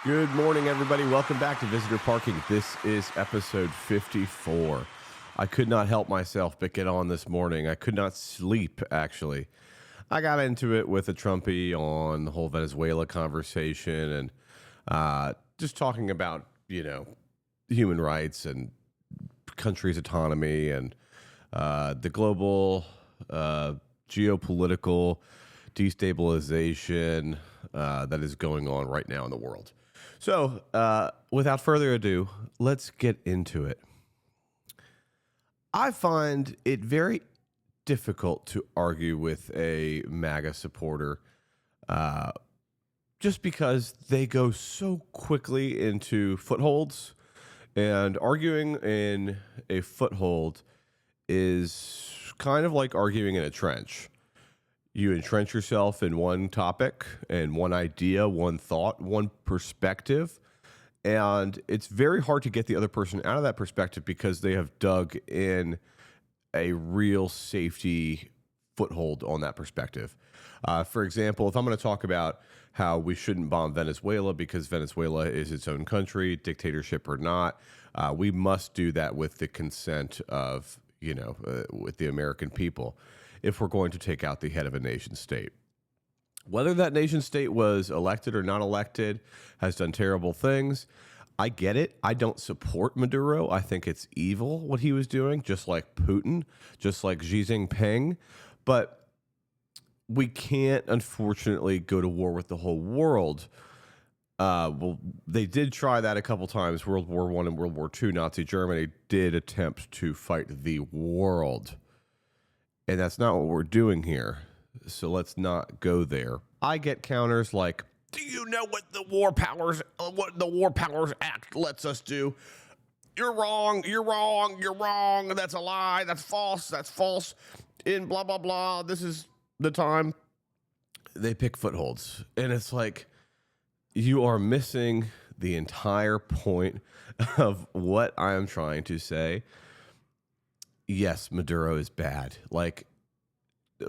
Good morning, everybody. Welcome back to Visitor Parking. This is episode 54. I could not help myself but get on this morning. I could not sleep, actually. I got into it with a Trumpy on the whole Venezuela conversation and just talking about, human rights and countries' autonomy and the global geopolitical destabilization that is going on right now in the world. So, without further ado, let's get into it. I find it very difficult to argue with a MAGA supporter just because they go so quickly into footholds, and arguing in a foothold is kind of like arguing in a trench. You entrench yourself in one topic and one idea, one thought, one perspective, and it's very hard to get the other person out of that perspective because they have dug in a real safety foothold on that perspective. For example, if I'm going to talk about how we shouldn't bomb Venezuela because Venezuela is its own country, dictatorship or not, we must do that with the consent of, with the American people, if we're going to take out the head of a nation state. Whether that nation state was elected or not elected, has done terrible things, I get it. I don't support Maduro. I think it's evil what he was doing, just like Putin, just like Xi Jinping. But we can't, unfortunately, go to war with the whole world. Well, they did try that a couple times. World War I and World War II, Nazi Germany did attempt to fight the world. And that's not what we're doing here. So let's not go there. I get counters like, do you know what the War Powers Act lets us do? You're wrong. That's a lie. That's false. In blah, blah, blah. This is the time. They pick footholds. And it's like, you are missing the entire point of what I am trying to say. Yes, Maduro is bad. Like,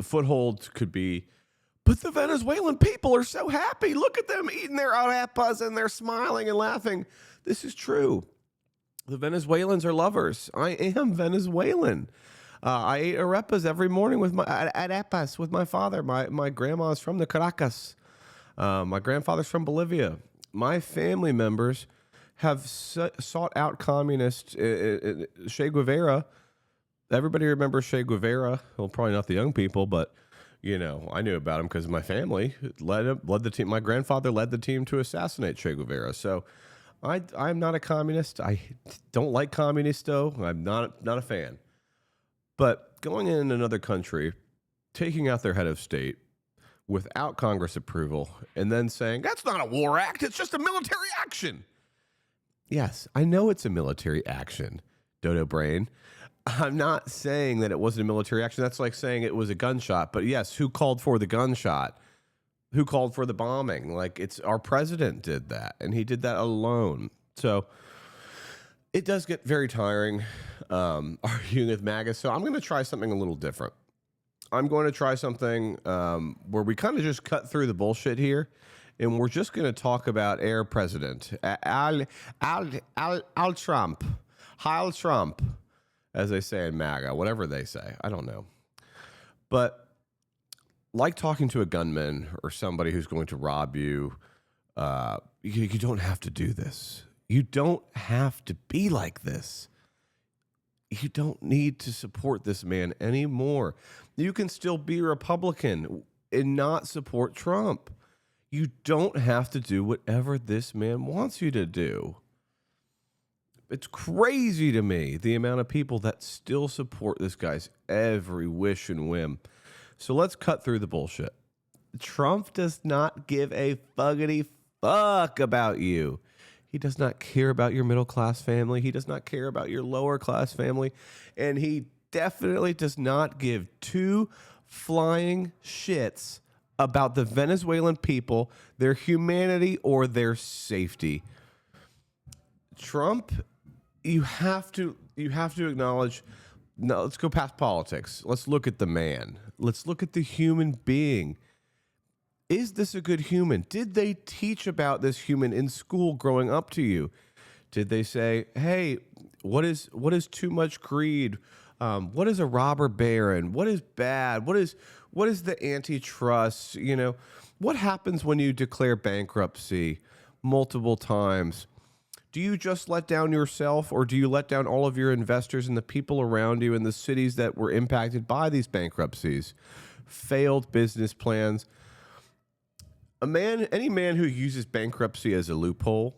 footholds could be, but the Venezuelan people are so happy. Look at them eating their arepas and they're smiling and laughing. This is true. The Venezuelans are lovers. I am Venezuelan. I ate arepas every morning with my father. My grandma's from the Caracas. My grandfather's from Bolivia. My family members have sought out communist Che Guevara. Everybody remembers Che Guevara. Well, probably not the young people, but I knew about him because my family led the team. My grandfather led the team to assassinate Che Guevara. So I'm not a communist. I don't like communists, though. I'm not a fan. But going in another country, taking out their head of state without Congress approval, and then saying that's not a war act. It's just a military action. Yes, I know it's a military action, Dodo Brain. I'm not saying that it wasn't a military action. That's like saying it was a gunshot. But yes, who called for the gunshot? Who called for the bombing? Like, it's our president did that, and he did that alone. So it does get very tiring arguing with MAGA. So I'm going to try something a little different. I'm going to try something where we kind of just cut through the bullshit here, and we're just going to talk about Air President Al Trump, Heil Trump, as they say in MAGA, whatever they say. I don't know. But like talking to a gunman or somebody who's going to rob you, you don't have to do this. You don't have to be like this. You don't need to support this man anymore. You can still be a Republican and not support Trump. You don't have to do whatever this man wants you to do. It's crazy to me, the amount of people that still support this guy's every wish and whim. So let's cut through the bullshit. Trump does not give a fuckity fuck about you. He does not care about your middle class family. He does not care about your lower class family. And he definitely does not give two flying shits about the Venezuelan people, their humanity, or their safety. Trump, you have to acknowledge. No, let's go past politics. Let's look at the man. Let's look at the human being. Is this a good human? Did they teach about this human in school growing up to you? Did they say, hey, what is too much greed? What is a robber baron? What is bad? What is the antitrust? What happens when you declare bankruptcy multiple times? Do you just let down yourself, or do you let down all of your investors and the people around you in the cities that were impacted by these bankruptcies? Failed business plans. Any man who uses bankruptcy as a loophole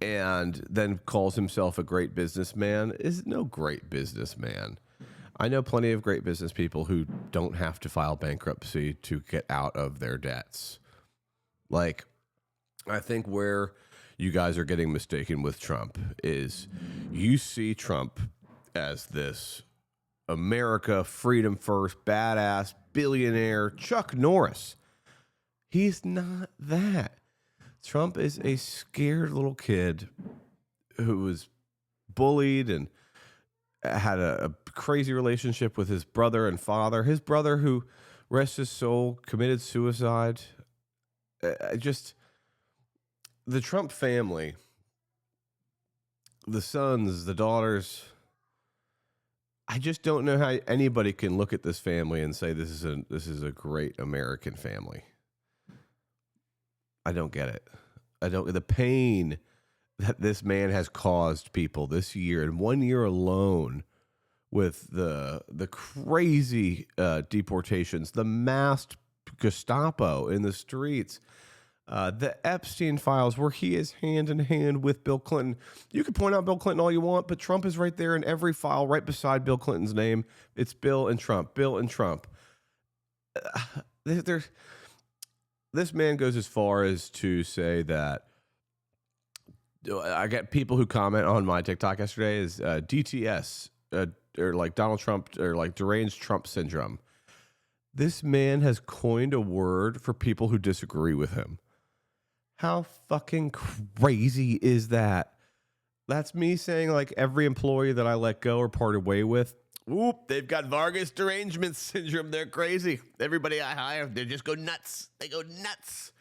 and then calls himself a great businessman is no great businessman. I know plenty of great business people who don't have to file bankruptcy to get out of their debts. Like, I think where you guys are getting mistaken with Trump is you see Trump as this America, freedom first, badass, billionaire, Chuck Norris. He's not that. Trump is a scared little kid who was bullied and had a crazy relationship with his brother and father. His brother, who, rest his soul, committed suicide. The Trump family, the sons, the daughters, I just don't know how anybody can look at this family and say this is a great American family. I don't get it. The pain that this man has caused people this year, in 1 year alone, with the crazy deportations, the masked Gestapo in the streets, the Epstein files where he is hand in hand with Bill Clinton. You can point out Bill Clinton all you want, but Trump is right there in every file right beside Bill Clinton's name. It's Bill and Trump, Bill and Trump. This man goes as far as to say that I get people who comment on my TikTok yesterday is DTS, or like Donald Trump, or like deranged Trump syndrome. This man has coined a word for people who disagree with him. How fucking crazy is that? That's me saying, like, every employee that I let go or parted way with, whoop, they've got Vargas derangement syndrome. They're crazy. Everybody I hire, they just go nuts. They go nuts.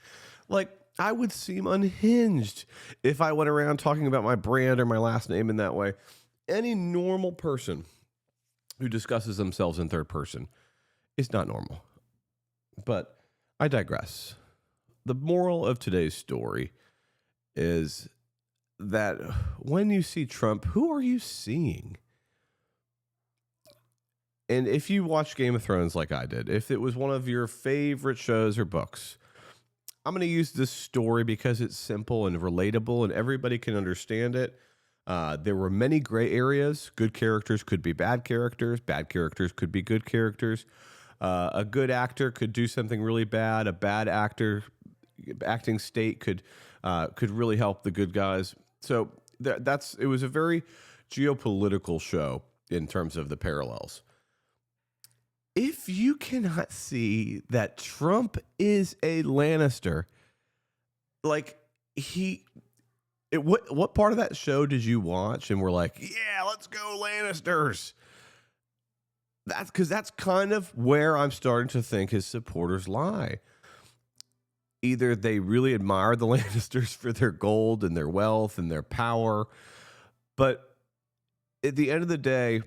Like, I would seem unhinged if I went around talking about my brand or my last name in that way. Any normal person who discusses themselves in third person is not normal. But I digress. The moral of today's story is that when you see Trump, who are you seeing? And if you watch Game of Thrones like I did, if it was one of your favorite shows or books, I'm going to use this story because it's simple and relatable and everybody can understand it. There were many gray areas. Good characters could be bad characters. Bad characters could be good characters. A good actor could do something really bad. A bad acting state could really help the good guys. So it was a very geopolitical show in terms of the parallels. If you cannot see that Trump is a Lannister, like what part of that show did you watch and were like, yeah, let's go Lannisters? That's kind of where I'm starting to think his supporters lie. Either they really admire the Lannisters for their gold and their wealth and their power, but at the end of the day,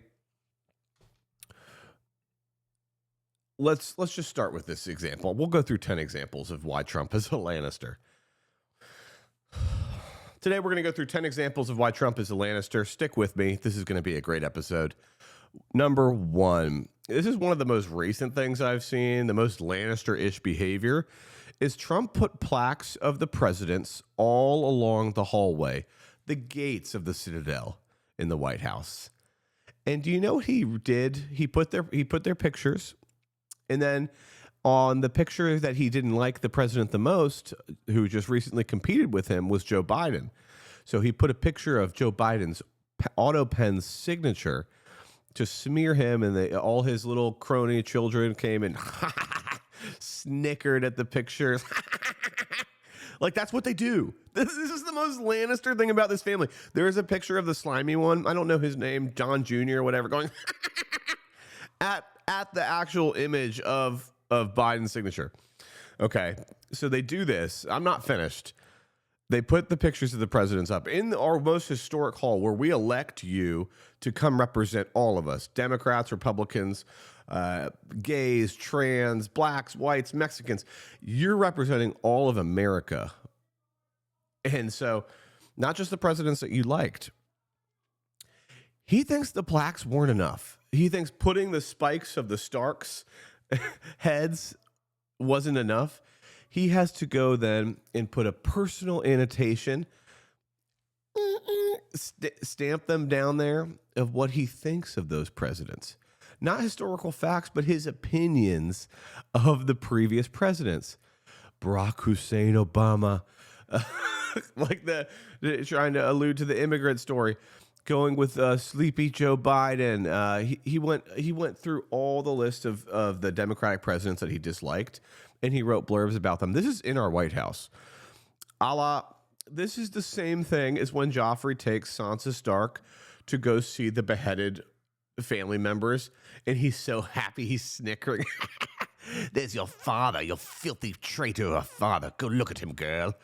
let's just start with this example. We'll go through 10 examples of why Trump is a Lannister. Today, we're going to go through 10 examples of why Trump is a Lannister. Stick with me. This is going to be a great episode. Number one, this is one of the most recent things I've seen, the most Lannister-ish behavior, is Trump put plaques of the presidents all along the hallway, the gates of the Citadel in the White House. And do you know what he did? He put their pictures, and then on the picture that he didn't like the president the most, who just recently competed with him, was Joe Biden. So he put a picture of Joe Biden's auto pen's signature to smear him, and all his little crony children came and snickered at the pictures. Like, that's what they do. This is the most Lannister thing about this family. There is a picture of the slimy one. I don't know his name, John Jr. or whatever, going at the actual image of Biden's signature. Okay. So they do this. I'm not finished. They put the pictures of the presidents up in our most historic hall where we elect you to come represent all of us, Democrats, Republicans, gays, trans, blacks, whites, Mexicans. You're representing all of America. And so not just the presidents that you liked. He thinks the plaques weren't enough. He thinks putting the spikes of the Starks heads wasn't enough. He has to go then and put a personal annotation, stamp them down there of what he thinks of those presidents. Not historical facts, but his opinions of the previous presidents. Barack Hussein Obama, like trying to allude to the immigrant story. Going with Sleepy Joe Biden. He went through all the list of the Democratic presidents that he disliked, and he wrote blurbs about them. This is in our White House. This is the same thing as when Joffrey takes Sansa Stark to go see the beheaded family members, and he's so happy, he's snickering. There's your father, your filthy traitor of father. Go look at him, girl.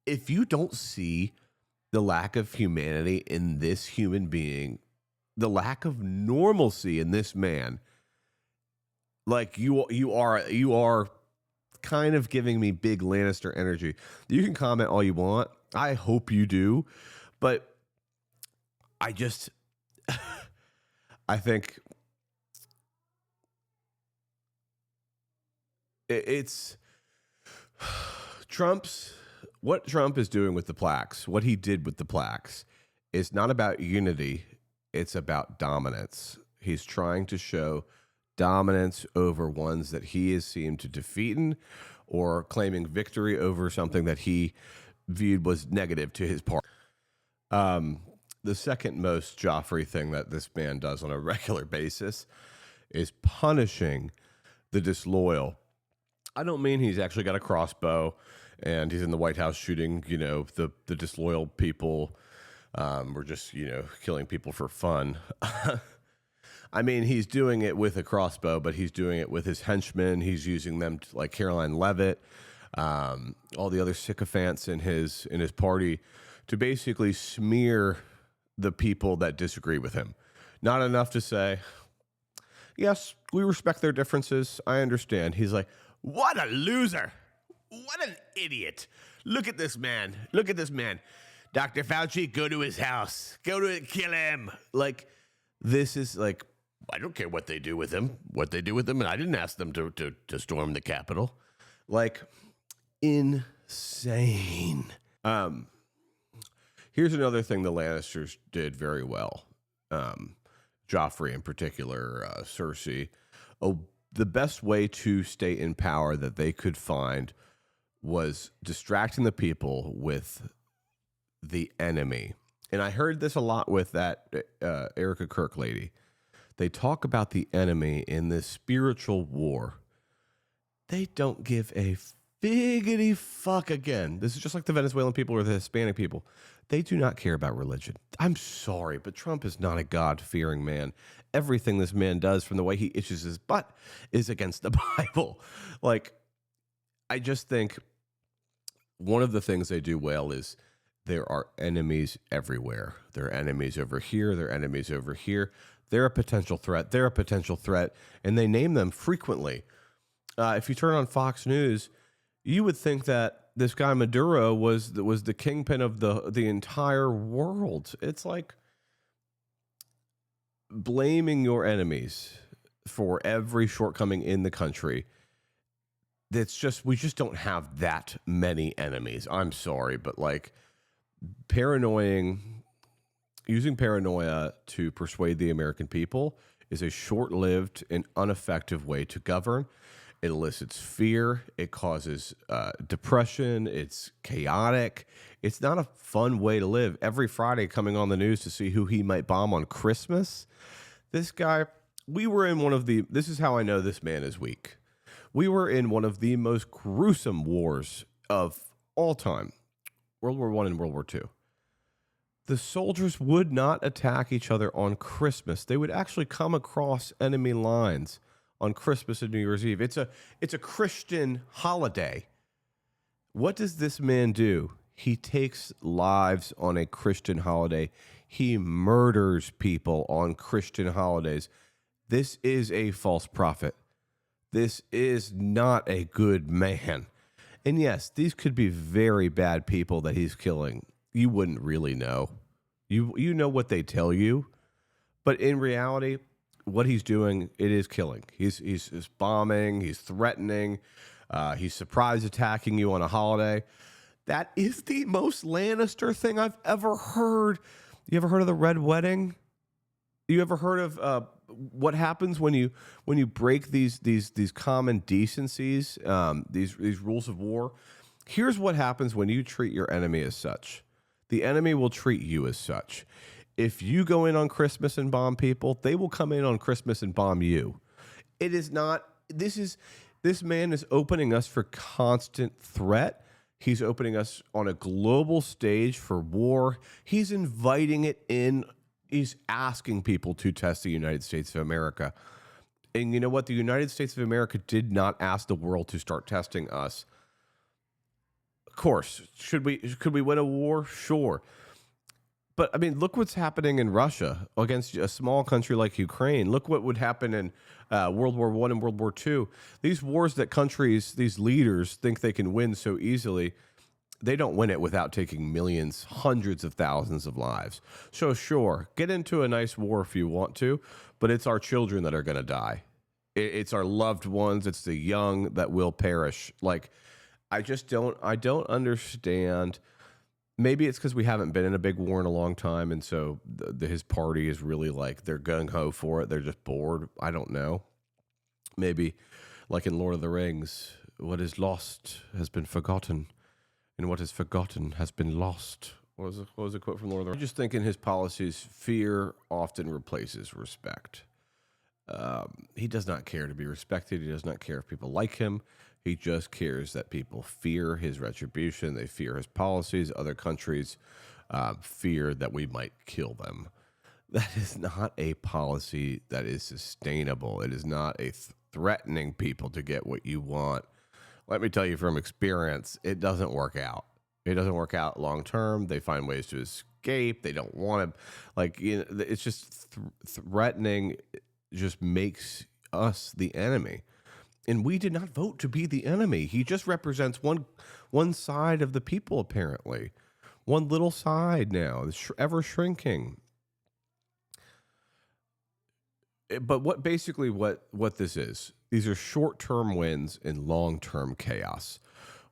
If you don't see the lack of humanity in this human being, the lack of normalcy in this man, like you are kind of giving me big Lannister energy. You can comment all you want. I hope you do, but I just, I think it's what Trump is doing with the plaques, what he did with the plaques, is not about unity. It's about dominance. He's trying to show dominance over ones that he has seemed to defeat, or claiming victory over something that he viewed was negative to his party. The second most Joffrey thing that this man does on a regular basis is punishing the disloyal. I don't mean he's actually got a crossbow and he's in the White House shooting, the disloyal people. We're just, killing people for fun. I mean, he's doing it with a crossbow, but he's doing it with his henchmen. He's using them like Caroline Leavitt, all the other sycophants in his party to basically smear the people that disagree with him. Not enough to say, yes, we respect their differences. I understand. He's like, what a loser. What an idiot. Look at this man. Look at this man. Dr. Fauci, go to his house. Kill him. Like, this is like, I don't care what they do with him. And I didn't ask them to storm the Capitol. Like, insane. Here's another thing the Lannisters did very well. Joffrey in particular, Cersei. The best way to stay in power that they could find was distracting the people with the enemy. And I heard this a lot with that Erica Kirk lady. They talk about the enemy in this spiritual war. They don't give a figgity fuck again. This is just like the Venezuelan people or the Hispanic people. They do not care about religion. I'm sorry, but Trump is not a God-fearing man. Everything this man does, from the way he itches his butt, is against the Bible. Like, I just think one of the things they do well is there are enemies everywhere. There are enemies over here. There are enemies over here. They're a potential threat. They're a potential threat. And they name them frequently. If you turn on Fox News, you would think that this guy Maduro was the kingpin of the entire world. It's like blaming your enemies for every shortcoming in the country. We just don't have that many enemies. I'm sorry, but like using paranoia to persuade the American people is a short-lived and ineffective way to govern. It elicits fear. It causes depression. It's chaotic. It's not a fun way to live. Every Friday coming on the news to see who he might bomb on Christmas. This guy, this is how I know this man is weak. We were in one of the most gruesome wars of all time, World War I and World War II. The soldiers would not attack each other on Christmas. They would actually come across enemy lines on Christmas and New Year's Eve. It's a Christian holiday. What does this man do? He takes lives on a Christian holiday. He murders people on Christian holidays. This is a false prophet. This is not a good man. And yes, these could be very bad people that he's killing. You wouldn't really know. You know what they tell you, but in reality, what he's doing, it is killing. He's bombing. He's threatening. He's surprise attacking you on a holiday. That is the most Lannister thing I've ever heard. You ever heard of the Red Wedding? You ever heard of what happens when you break these common decencies, these rules of war? Here's what happens when you treat your enemy as such. The enemy will treat you as such. If you go in on Christmas and bomb people, they will come in on Christmas and bomb you. It is not. This man is opening us for constant threat. He's opening us on a global stage for war. He's inviting it in. He's asking people to test the United States of America. And you know what? The United States of America did not ask the world to start testing us. Of course, could we win a war? Sure. But I mean, look what's happening in Russia against a small country like Ukraine. Look what would happen in World War I and World War II. These wars that countries, these leaders think they can win so easily, they don't win it without taking millions, hundreds of thousands of lives. So sure, get into a nice war if you want to, but it's our children that are going to die. It's our loved ones. It's the young that will perish. Like, I don't understand. Maybe it's because we haven't been in a big war in a long time, and so his party is really like, they're gung-ho for it. They're just bored. I don't know. Maybe like in Lord of the Rings, what is lost has been forgotten, and what is forgotten has been lost. What was a quote from Lord of the Rings? I just think in his policies, fear often replaces respect. He does not care to be respected. He does not care if people like him. He just cares that people fear his retribution. They fear his policies. Other countries fear that we might kill them. That is not a policy that is sustainable. It is not a threatening people to get what you want. Let me tell you from experience, it doesn't work out. It doesn't work out long term. They find ways to escape. They don't want to. Like, you know, it's just threatening. Just makes us the enemy. And we did not vote to be the enemy. He just represents one side of the people, apparently. One little side now, ever shrinking. But what this is, these are short-term wins in long-term chaos.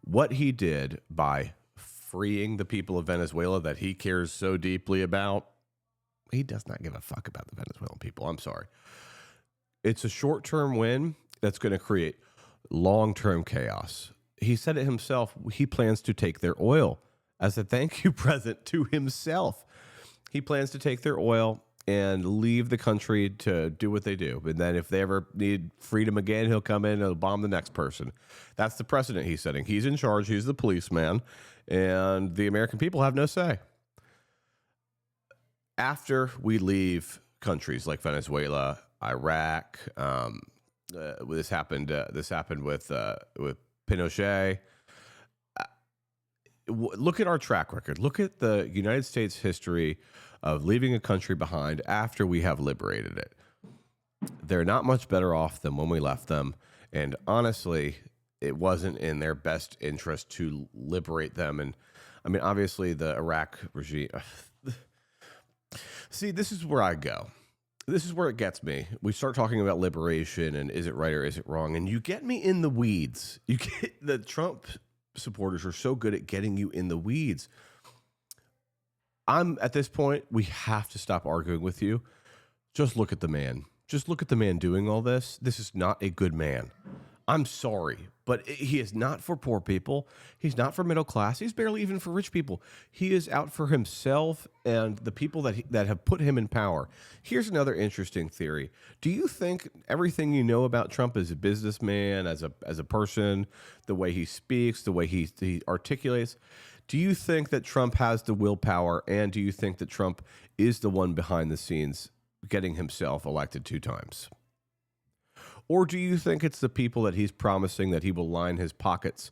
What he did by freeing the people of Venezuela that he cares so deeply about, he does not give a fuck about the Venezuelan people. I'm sorry. It's a short-term win that's going to create long-term chaos. He said it himself. He plans to take their oil as a thank you present to himself. He plans to take their oil and leave the country to do what they do. And then if they ever need freedom again, he'll come in and he'll bomb the next person. That's the precedent he's setting. He's in charge. He's the policeman. And the American people have no say. After we leave countries like Venezuela, Iraq, this happened with Pinochet. Look at our track record. Look at the United States history of leaving a country behind after we have liberated it. They're not much better off than when we left them. And honestly, it wasn't in their best interest to liberate them. And I mean, obviously, the Iraq regime. See, this is where I go. This is where it gets me. We start talking about liberation and is it right or is it wrong? And you get me in the weeds. The Trump supporters are so good at getting you in the weeds. At this point, we have to stop arguing with you. Just look at the man. Just look at the man doing all this. This is not a good man. I'm sorry, but he is not for poor people. He's not for middle class. He's barely even for rich people. He is out for himself and the people that have put him in power. Here's another interesting theory. Do you think everything you know about Trump as a businessman, as a person, the way he speaks, the way he articulates, do you think that Trump has the willpower, and do you think that Trump is the one behind the scenes getting himself elected 2 times? Or do you think it's the people that he's promising that he will line his pockets?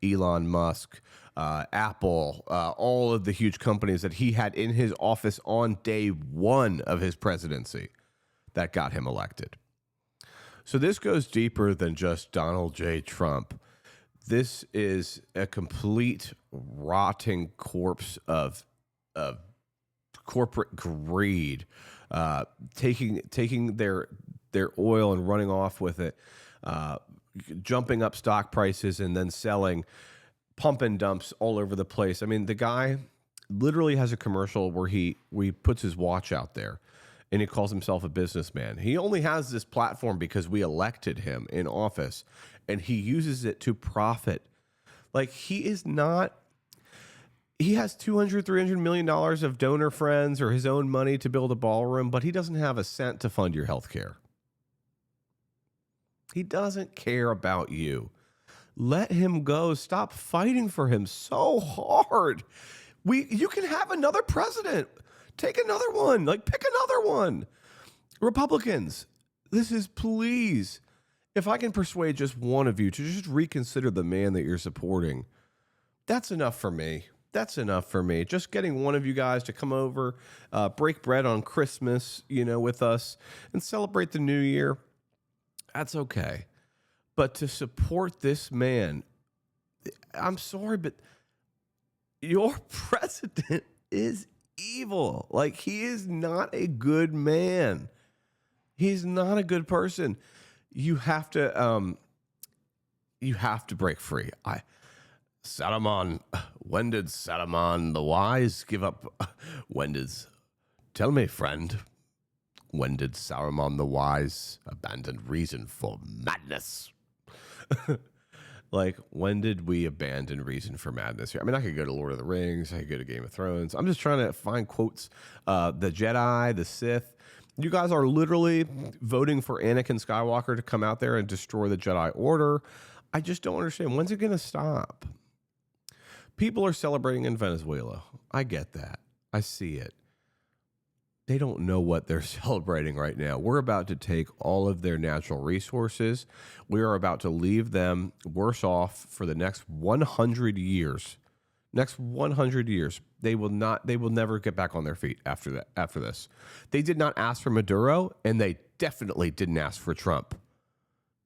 Elon Musk, Apple, all of the huge companies that he had in his office on day one of his presidency that got him elected. So this goes deeper than just Donald J. Trump. This is a complete rotting corpse of corporate greed, taking their oil and running off with it, jumping up stock prices and then selling pump and dumps all over the place. I mean, the guy literally has a commercial where he puts his watch out there and he calls himself a businessman. He only has this platform because we elected him in office, and he uses it to profit. Like, he has $200, $300 million of donor friends or his own money to build a ballroom, but he doesn't have a cent to fund your health care. He doesn't care about you. Let him go. Stop fighting for him so hard. You can have another president. Take another one. Like, pick another one. Republicans, this is, please, if I can persuade just one of you to just reconsider the man that you're supporting, that's enough for me. That's enough for me. Just getting one of you guys to come over, break bread on Christmas, with us and celebrate the new year. That's okay. But to support this man, I'm sorry, but your president is evil. Like, he is not a good man. He's not a good person. You have to break free. When did Saruman the Wise give up? Tell me, friend, when did Saruman the Wise abandon reason for madness? Like, when did we abandon reason for madness here? I mean, I could go to Lord of the Rings. I could go to Game of Thrones. I'm just trying to find quotes. The Jedi, the Sith. You guys are literally voting for Anakin Skywalker to come out there and destroy the Jedi Order. I just don't understand. When's it going to stop? People are celebrating in Venezuela. I get that. I see it. They don't know what they're celebrating right now. We're about to take all of their natural resources. We are about to leave them worse off for the next 100 years. Next 100 years. They will never get back on their feet after this. They did not ask for Maduro, and they definitely didn't ask for Trump.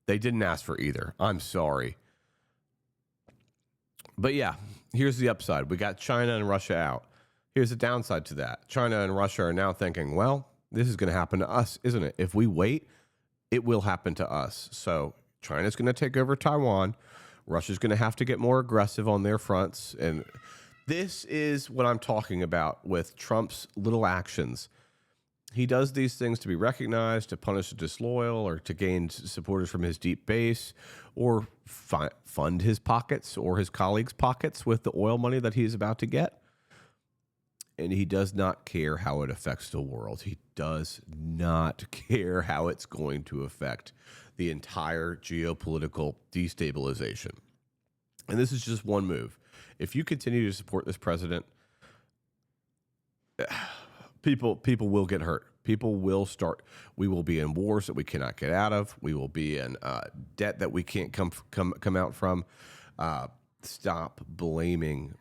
They didn't ask for either. I'm sorry. But yeah, here's the upside. We got China and Russia out. Here's the downside to that. China and Russia are now thinking, well, this is going to happen to us, isn't it? If we wait, it will happen to us. So China's going to take over Taiwan. Russia's going to have to get more aggressive on their fronts. And this is what I'm talking about with Trump's little actions. He does these things to be recognized, to punish the disloyal, or to gain supporters from his deep base, or fund his pockets or his colleagues' pockets with the oil money that he's about to get. And he does not care how it affects the world. He does not care how it's going to affect the entire geopolitical destabilization. And this is just one move. If you continue to support this president, people will get hurt. People will start. We will be in wars that we cannot get out of. We will be in debt that we can't come out from. Stop blaming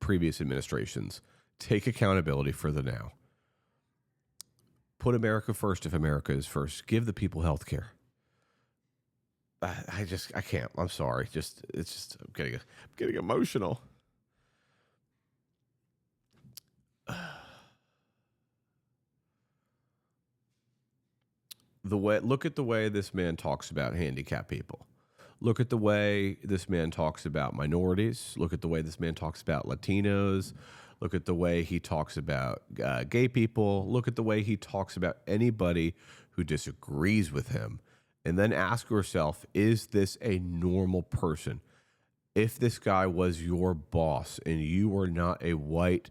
previous administrations. Take accountability for the now. Put America first if America is first. Give the people health care. I can't. I'm sorry. I'm getting emotional. Look at the way this man talks about handicapped people. Look at the way this man talks about minorities. Look at the way this man talks about Latinos. Look at the way he talks about gay people. Look at the way he talks about anybody who disagrees with him. And then ask yourself, is this a normal person? If this guy was your boss and you were not a white,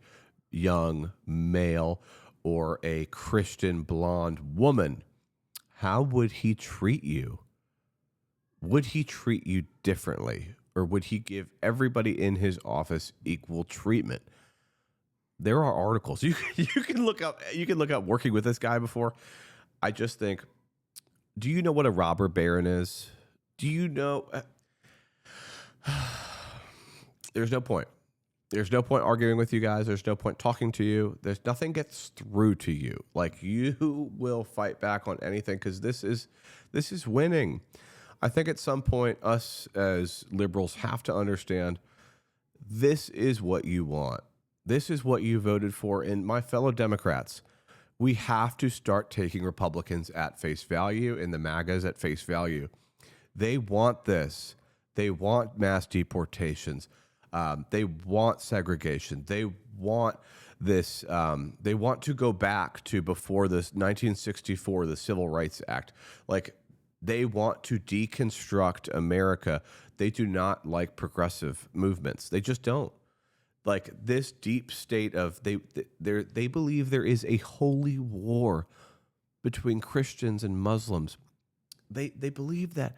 young male or a Christian blonde woman, how would he treat you? Would he treat you differently? Or would he give everybody in his office equal treatment? There are articles you can look up. You can look up working with this guy before. I just think Do you know what a robber baron is? Do you know? There's no point. There's no point arguing with you guys. There's no point talking to you. There's nothing gets through to you. Like, you will fight back on anything because this is winning. I think at some point us as liberals have to understand this is what you want. This is what you voted for. And my fellow Democrats, we have to start taking Republicans at face value and the MAGAs at face value. They want this. They want mass deportations. They want segregation. They want this. They want to go back to before this 1964, the Civil Rights Act. Like, they want to deconstruct America. They do not like progressive movements. They just don't. Like, this deep state of they believe there is a holy war between Christians and Muslims. They believe that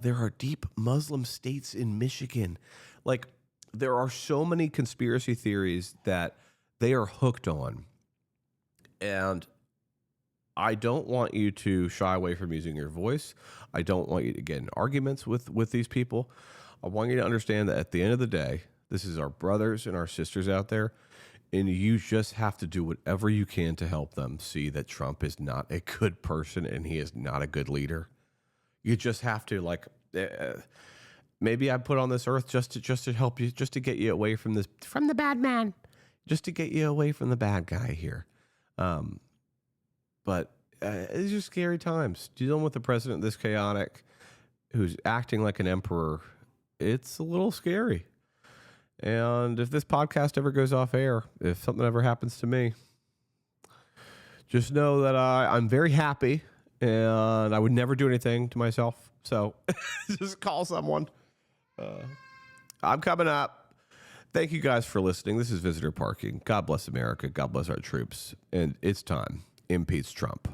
there are deep Muslim states in Michigan. Like, there are so many conspiracy theories that they are hooked on. And I don't want you to shy away from using your voice. I don't want you to get in arguments with these people. I want you to understand that at the end of the day, this is our brothers and our sisters out there, and you just have to do whatever you can to help them see that Trump is not a good person and he is not a good leader. You just have to, like, maybe I put on this earth just to help you, just to get you away from the bad man, just to get you away from the bad guy here. But it's just scary times. Dealing with the president this chaotic, who's acting like an emperor, it's a little scary. And if this podcast ever goes off air, if something ever happens to me, just know that I'm very happy and I would never do anything to myself. So just call someone. I'm coming up. Thank you guys for listening. This is Visitor Parking. God bless America. God bless our troops. And it's time. Impeach Trump.